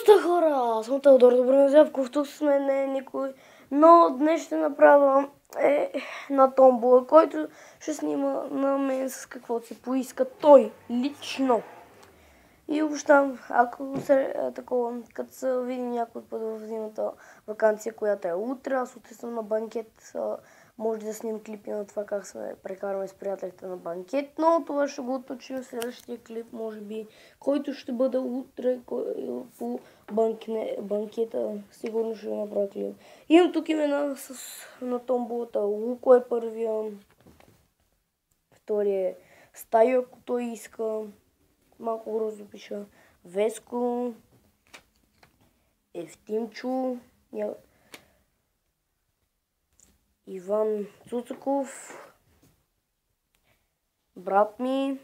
Здрасте хора! Аз съм Теодор Доброназявков, тук с мен не е никой, но днес ще направя на томбола, който ще снима на мен с каквото си поиска той лично. И обещам, ако се такова, като се види някой път в зимата ваканция, която е утре, аз утре съм на банкет, може да снимам клипи на това как се прекарваме с приятелите на банкет, но това ще го уточним в следващия клип, може би, който ще бъде утре по банкета, сигурно ще направя клип. Имам тук имена на томболата. Луко е първия, втория е Стайо, ако той иска. Малко бързо пиша. Веско, Евтимчо, Иван Цуцаков, брат ми,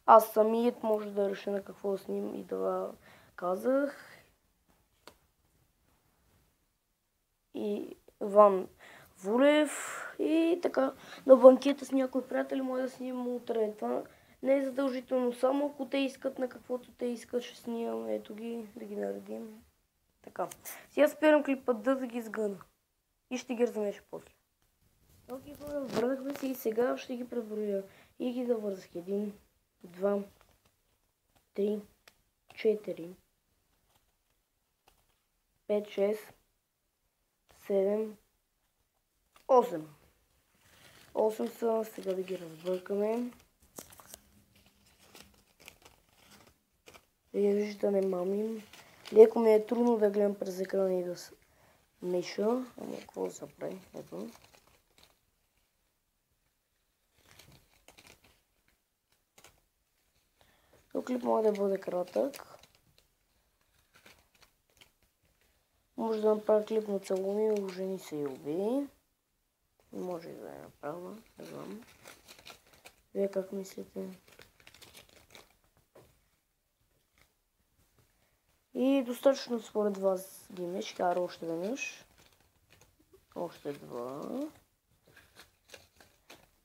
аз самият може да реша на какво с ним и да казах. И Иван Вулев и така. На банкета с някои приятели може да снимам утре. Това не е задължително, само ако те искат на каквото те искат, ще снимам. Ето ги, да ги наредим. Така. Сега спирам клипа да ги сгъна. И ще ги размеша после. Окей, хора, върнахме се и сега ще ги преброя. И ги завързах. 1, 2, 3, 4, 5, 6, 7, 8. 8 са, сега да ги разбъркаме. Виждате да не мамим. Леко ми е трудно да гледам през екрана и да меша. Ама какво да се прави? Ето. Този клип може да бъде кратък. Може да направя клип на целуни, ожени се и уби. Може и да я направя, не знам. Вие как мислите? И достатъчно според вас ги имаш. Ще кара още веднъж. Още 2.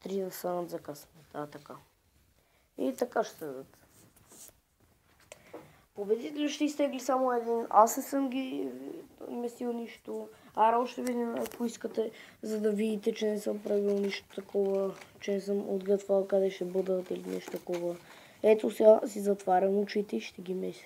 3 да станат за късмет. Така. И така ще дадат. Победителят ще изтегли само един. Аз не съм ги местил нищо. Още видим, ако искате, за да видите, че не съм правил нищо такова, че не съм отгътвал къде ще бъдат или нещо такова. Ето сега си затварям очите и ще ги меся.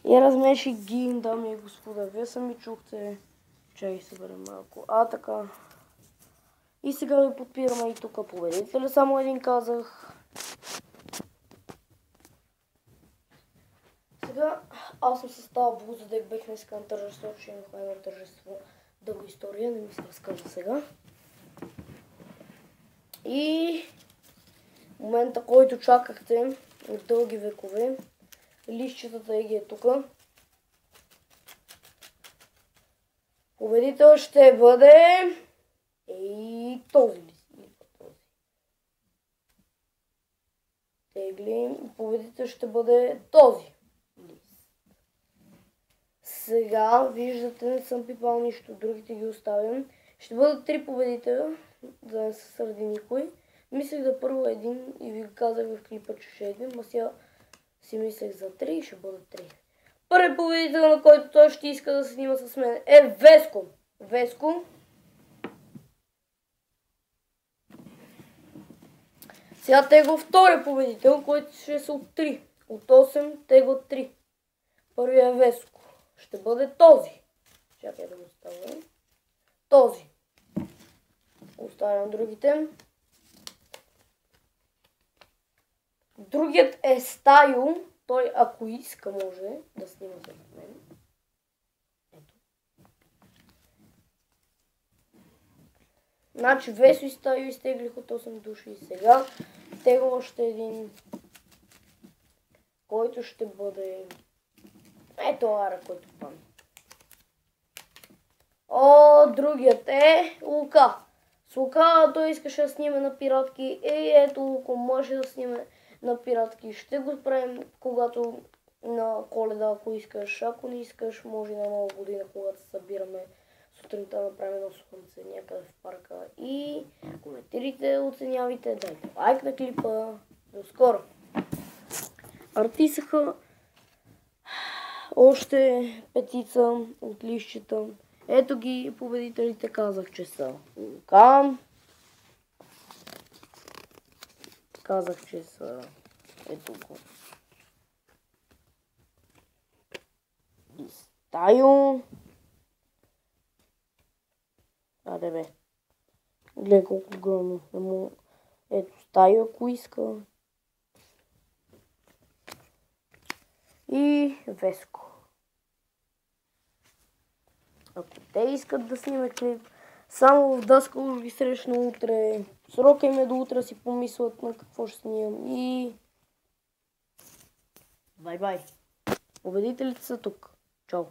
И размеших ги, дами и господа. Вие сами чухте. Чай съберем малко. Така. И сега ви подпираме и тук победителя. Само един казах. Сега аз съм с тази блуза, да бех днеска на тържество, че имахме едно тържество. Дълга история, не ми се разказва сега. И момента, който чакахте от дълги векове, листчетата ги е тука. Победител ще бъде и този лист. Теглим. Победител ще бъде този лист. Сега виждате, не съм пипал нищо, другите ги оставям. Ще бъдат 3 победителя, да не се сърди никой. Мислех да първо един и ви казах в клипа, че ще е един, но сега си мислех за 3 и ще бъдат 3. Първи победител, на който той ще иска да се снима с мен, е Веско. Веско. Сега тегла втория победител, който ще са от 3. От 8 тегла 3. Първия е Веско. Ще бъде този. Чакай да го оставя. Този. Оставям другите. Другият е Стайо. Той, ако иска, може да снима с мен. Ето. Значи Весо и Стайо изтеглих от 8 души и сега тегля още един, който ще бъде ето Ара, който пам. Другият е Лука. С Лука той искаше да снима на пиратки. Ето Луко може да снима на пиратки. Ще го правим когато на Коледа, ако искаш. Ако не искаш, може на Нова година, когато се събираме с сутринта направим едно слънце някъде в парка и коментирайте, оценявайте, дайте лайк на клипа. До скоро! Артисаха още петица от лищчета. Ето ги победителите, казах, че са Вулкан. Казах, че са ето го. И Стайо. Аде бе. Гледай колко огромно. Ето Стайо, ако иска. И Веско. Ако те искат да сниме клип, само в Даскал ги срещна утре. Срока им е до утре, си помислят на какво ще снимам и... Бай-бай. Победителите са тук. Чао.